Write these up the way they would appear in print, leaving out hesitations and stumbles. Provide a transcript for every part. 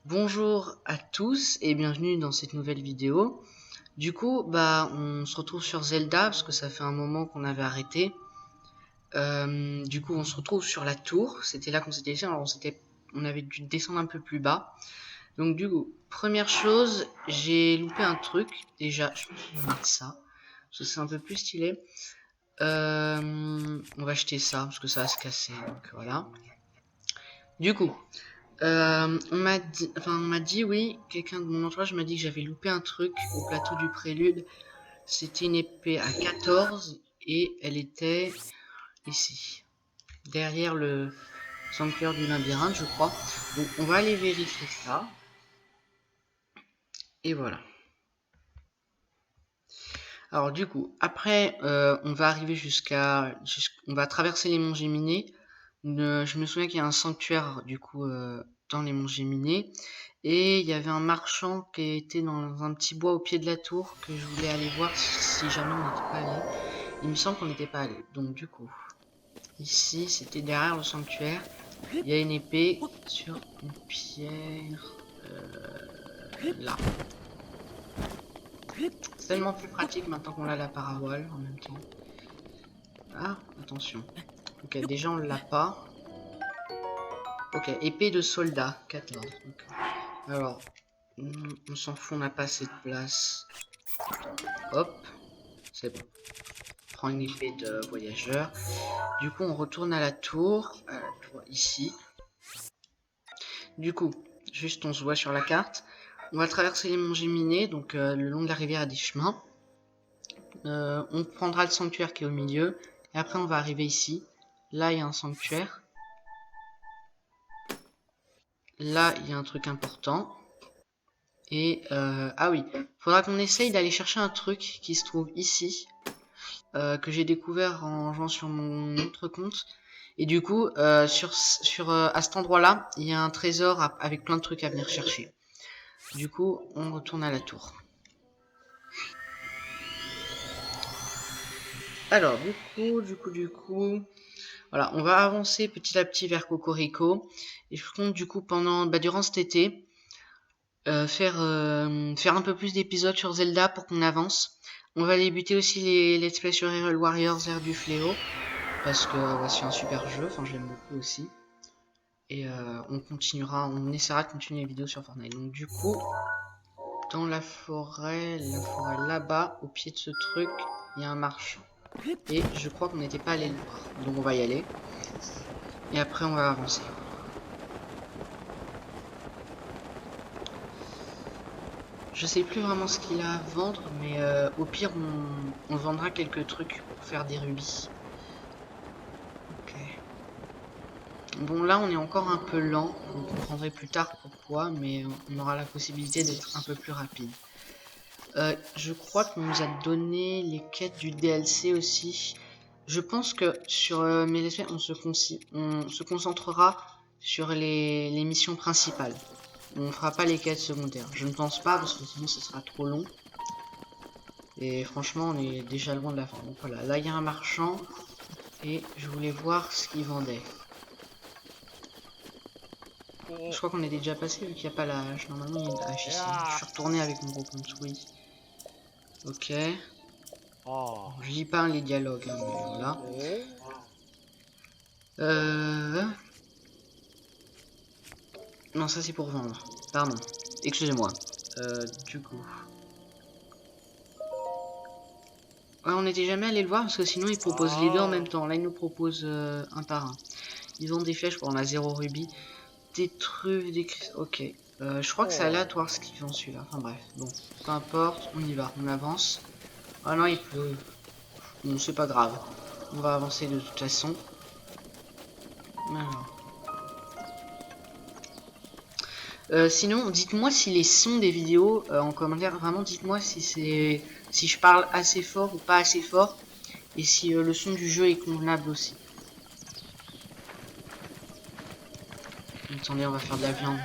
Bonjour à tous et bienvenue dans cette nouvelle vidéo. Du coup, on se retrouve sur Zelda parce que ça fait un moment qu'on avait arrêté. Du coup, on se retrouve sur la tour. C'était là qu'on s'était laissé. Alors, on avait dû descendre un peu plus bas. Donc, du coup, première chose, j'ai loupé un truc. Déjà, je pense qu'on va mettre ça parce que c'est un peu plus stylé. On va acheter ça parce que ça va se casser. Donc, voilà. Du coup. On m'a dit, oui, quelqu'un de mon entourage m'a dit que j'avais loupé un truc au plateau du prélude. C'était une épée à 14 et elle était ici, derrière le sanctuaire du labyrinthe, je crois. Donc on va aller vérifier ça. Et voilà. Alors du coup, après, on va arriver on va traverser les monts Géminés. Je me souviens qu'il y a un sanctuaire du coup dans les monts Géminés. Et il y avait un marchand qui était dans un petit bois au pied de la tour que je voulais aller voir si jamais on n'était pas allé. Il me semble qu'on n'était pas allé. Donc du coup, ici c'était derrière le sanctuaire. Il y a une épée sur une pierre là. C'est tellement plus pratique maintenant qu'on a la paravoile en même temps. Ah, attention. Ok, déjà on l'a pas. Ok, épée de soldat, 14. Donc, alors, on s'en fout, on n'a pas assez de place. Hop, c'est bon. Prends une épée de voyageur. Du coup, on retourne à la tour ici. Du coup, juste on se voit sur la carte. On va traverser les monts Géminés, donc le long de la rivière à des chemins. On prendra le sanctuaire qui est au milieu. Et après, on va arriver ici. Là, il y a un sanctuaire. Là, il y a un truc important. Et, ah oui, faudra qu'on essaye d'aller chercher un truc qui se trouve ici. Que j'ai découvert en jouant sur mon autre compte. Et du coup, à cet endroit-là, il y a un trésor avec plein de trucs à venir chercher. Du coup, on retourne à la tour. Alors, du coup, voilà, on va avancer petit à petit vers Cocorico. Et je compte du coup durant cet été, faire un peu plus d'épisodes sur Zelda pour qu'on avance. On va débuter aussi les let's play sur Hyrule Warriors Ère du Fléau. Parce que c'est un super jeu, enfin je l'aime beaucoup aussi. Et on essaiera de continuer les vidéos sur Fortnite. Donc du coup, dans la forêt là-bas, au pied de ce truc, il y a un marchand. Et je crois qu'on n'était pas allé le voir. Donc on va y aller. Et après on va avancer. Je sais plus vraiment ce qu'il a à vendre, mais au pire on vendra quelques trucs pour faire des rubis. Ok. Bon là on est encore un peu lent, vous comprendrez plus tard pourquoi, mais on aura la possibilité d'être un peu plus rapide. Je crois qu'on nous a donné les quêtes du DLC aussi. Je pense que sur mes let's play, on se concentrera sur les missions principales. On fera pas les quêtes secondaires. Je ne pense pas parce que sinon ce sera trop long. Et franchement, on est déjà loin de la fin. Donc voilà, là il y a un marchand et je voulais voir ce qu'il vendait. Je crois qu'on est déjà passé vu qu'il n'y a pas la hache. Normalement il y a une hache ici. Je suis retourné avec mon gros compte, oui. Ok. Je lis pas les dialogues, hein, mais voilà. Non, ça c'est pour vendre. Pardon. Excusez-moi. Du coup. Ouais, on n'était jamais allé le voir parce que sinon ils proposent les deux en même temps. Là ils nous proposent un par un. Ils ont des flèches pour on a 0 rubis. Des trucs, des cristaux. Ok. Je crois que c'est aléatoire ce qu'ils font celui-là. Enfin bref. Bon. Peu importe. On y va. On avance. Ah non, il pleut. Bon, c'est pas grave. On va avancer de toute façon. Alors. Sinon, dites-moi si les sons des vidéos en commentaire, vraiment dites-moi si je parle assez fort ou pas assez fort et si le son du jeu est convenable aussi. Attendez, on va faire de la viande.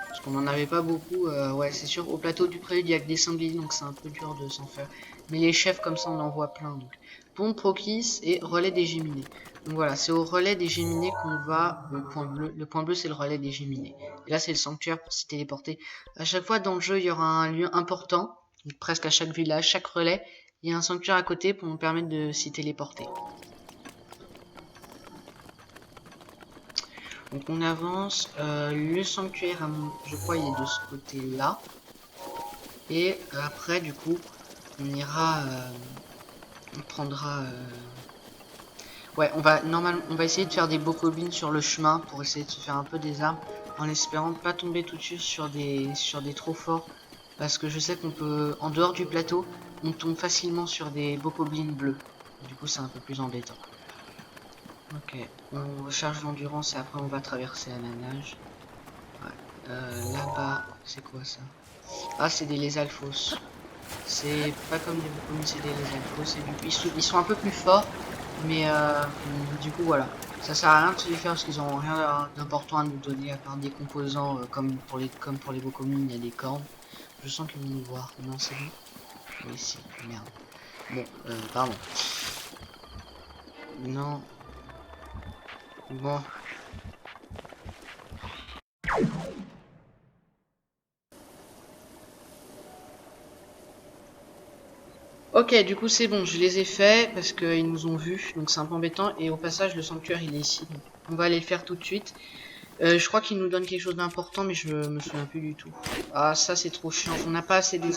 Parce qu'on en avait pas beaucoup, ouais c'est sûr, au plateau du prélude il y a que des sangliers donc c'est un peu dur de s'en faire. Mais les chefs comme ça on en voit plein donc pompe Rokis et relais des Géminés. Donc voilà, c'est au relais des Géminés qu'on va, le point bleu. Le point bleu, c'est le relais des Géminés. Et là, c'est le sanctuaire pour s'y téléporter. À chaque fois dans le jeu, il y aura un lieu important, donc presque à chaque village, chaque relais, il y a un sanctuaire à côté pour nous permettre de s'y téléporter. Donc on avance, le sanctuaire, je crois, il est de ce côté-là. Et après, du coup, on ira, on prendra... Ouais, on va essayer de faire des bocobines sur le chemin pour essayer de se faire un peu des armes en espérant ne pas tomber tout de suite sur des trop forts parce que je sais qu'on peut, en dehors du plateau, on tombe facilement sur des bokoblins bleus. Du coup, c'est un peu plus embêtant. Ok, on recharge l'endurance et après on va traverser à la nage. Ouais. Là-bas, c'est quoi ça? Ah, c'est des lézalfos. C'est pas comme des bokoblins, c'est des lézalfos. Ils sont un peu plus forts. Mais du coup voilà, ça sert à rien de se les faire parce qu'ils ont rien d'important à nous donner à part des composants comme pour les beaux communes, il y a des cornes. Je sens qu'ils vont nous voir. Non c'est bon. Oui si, merde. Bon, pardon. Non. Bon. Ok, du coup c'est bon, je les ai faits parce qu'ils nous ont vus, donc c'est un peu embêtant. Et au passage, le sanctuaire il est ici, donc on va aller le faire tout de suite. Je crois qu'il nous donne quelque chose d'important, mais je me souviens plus du tout. Ah, ça c'est trop chiant. On n'a pas assez des...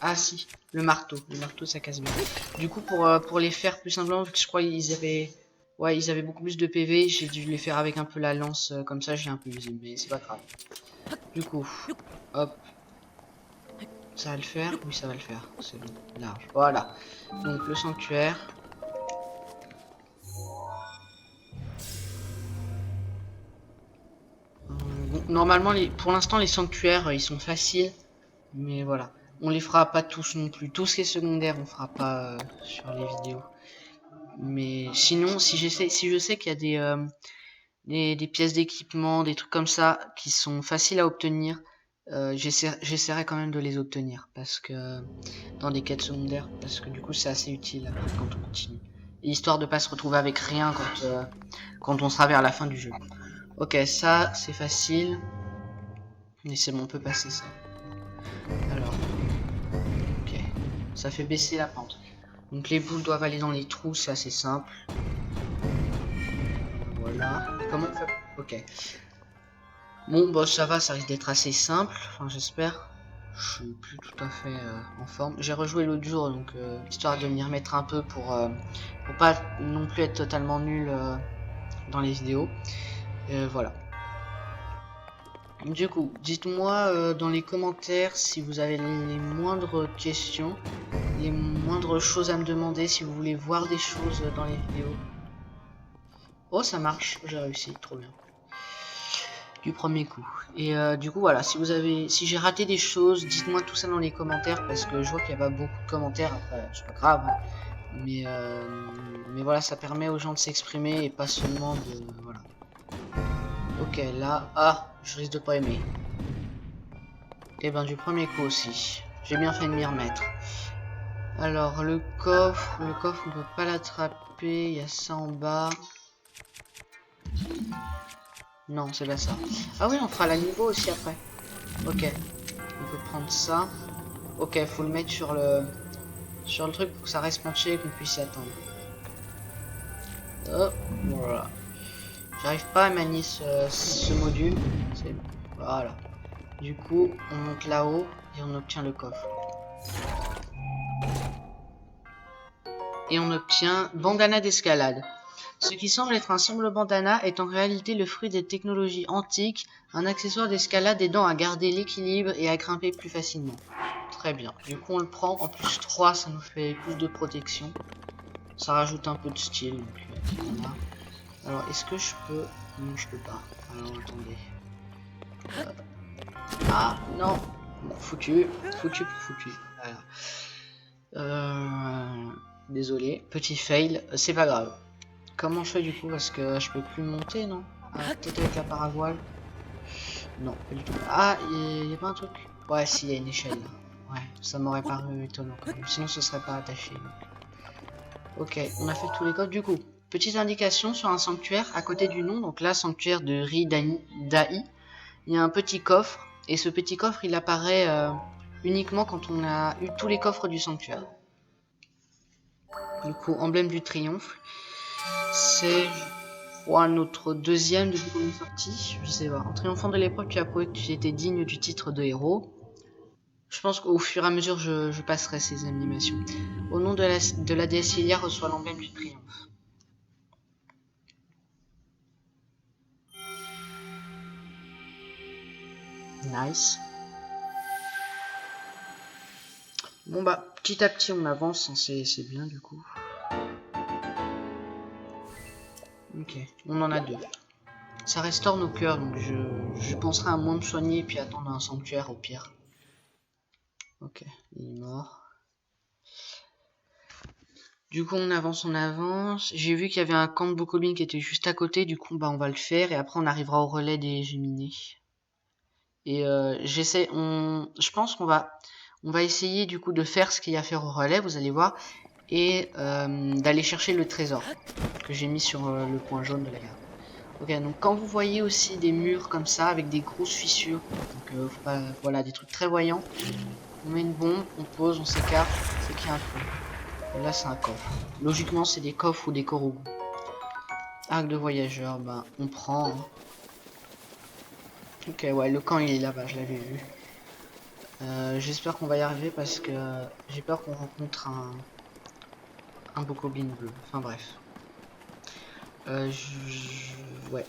Ah si, le marteau. Le marteau ça casse bien. Du coup, pour les faire plus simplement, vu que je crois qu'ils avaient... Ouais, ils avaient beaucoup plus de PV, j'ai dû les faire avec un peu la lance, comme ça j'ai un peu usé, mais c'est pas grave. Du coup, hop. Ça va le faire? Oui, ça va le faire. C'est bon, large. Voilà. Donc le sanctuaire. Bon, normalement, pour l'instant, les sanctuaires, ils sont faciles. Mais voilà. On les fera pas tous non plus. Tout ce qui est secondaire, on fera pas sur les vidéos. Mais sinon, si je sais qu'il y a des pièces d'équipement, des trucs comme ça, qui sont faciles à obtenir, j'essaierai quand même de les obtenir. Parce que dans des quêtes secondaires, parce que du coup c'est assez utile après, quand on continue. Et histoire de pas se retrouver avec rien quand on sera vers la fin du jeu. Ok, ça c'est facile. Mais c'est bon, on peut passer ça. Alors, ok. Ça fait baisser la pente. Donc les boules doivent aller dans les trous, c'est assez simple. Voilà. Et comment on fait? Ok. Bon, bah ça va, ça risque d'être assez simple. Enfin, j'espère. Je suis plus tout à fait en forme. J'ai rejoué l'autre jour, donc histoire de m'y remettre un peu pour pas non plus être totalement nul dans les vidéos. Voilà. Du coup, dites-moi dans les commentaires si vous avez les moindres questions, les moindres choses à me demander, si vous voulez voir des choses dans les vidéos. Oh, ça marche, j'ai réussi, trop bien. Du premier coup. Et du coup, voilà, si j'ai raté des choses, dites-moi tout ça dans les commentaires parce que je vois qu'il n'y a pas beaucoup de commentaires. Après, c'est pas grave, hein. Mais voilà, ça permet aux gens de s'exprimer et pas seulement de... Voilà. Ok, là... Ah, je risque de pas aimer. Et ben du premier coup aussi. J'ai bien fait de m'y remettre. Alors, le coffre, on peut pas l'attraper. Il y a ça en bas. Non, c'est pas ça. Ah oui, on fera la niveau aussi après. Ok. On peut prendre ça. Ok, faut le mettre sur le truc pour que ça reste penché et qu'on puisse y attendre. Hop, voilà. J'arrive pas à manier ce module. Voilà. Du coup, on monte là-haut et on obtient le coffre. Et on obtient bandana d'escalade. Ce qui semble être un simple bandana est en réalité le fruit des technologies antiques, un accessoire d'escalade aidant à garder l'équilibre et à grimper plus facilement. Très bien. Du coup, on le prend. En plus 3, ça nous fait plus de protection. Ça rajoute un peu de style. Donc, alors, est-ce que je peux... Non, je peux pas. Alors, attendez. Ah, non. Bon, foutu. Foutu pour foutu. Voilà. Désolé. Petit fail. C'est pas grave. Comment je fais du coup? Parce que je peux plus monter, non? Ah, peut-être avec la paravoile. Non, pas du tout. Ah, il y a pas un truc? Ouais, si, il y a une échelle là. Ouais, ça m'aurait paru étonnant quand même. Sinon, ce serait pas attaché. Donc. Ok, on a fait tous les codes. Du coup, petite indication sur un sanctuaire à côté du nom. Donc là, sanctuaire de Ridai. Il y a un petit coffre. Et ce petit coffre, il apparaît uniquement quand on a eu tous les coffres du sanctuaire. Du coup, emblème du triomphe. C'est, je crois, notre deuxième depuis qu'on est sorti. Je sais pas. En triomphant de l'épreuve, tu as prouvé que tu étais digne du titre de héros. Je pense qu'au fur et à mesure, je passerai ces animations. Au nom de la déesse Ilia reçoit l'emblème du triomphe. Nice. Bon bah, petit à petit on avance, hein, c'est bien du coup. Ok, on en a deux. Ça restaure nos cœurs, donc je penserai à moins me soigner puis attendre un sanctuaire au pire. Ok, il est mort. Du coup on avance, on avance. J'ai vu qu'il y avait un camp de Bokoblin qui était juste à côté, du coup bah on va le faire et après on arrivera au relais des Géminés. Et je pense on va essayer du coup de faire ce qu'il y a à faire au relais, vous allez voir, et d'aller chercher le trésor que j'ai mis sur le point jaune de la carte. Ok, donc quand vous voyez aussi des murs comme ça avec des grosses fissures, donc voilà, des trucs très voyants, on met une bombe, on pose, on s'écarte, c'est qu'il y a un truc. Et là c'est un coffre. Logiquement c'est des coffres ou des Korogu. Arc de voyageur, ben on prend. Hein. Ok, ouais, le camp il est là-bas, je l'avais vu. J'espère qu'on va y arriver parce que j'ai peur qu'on rencontre un Bokoblin bleu. Enfin bref. Ouais.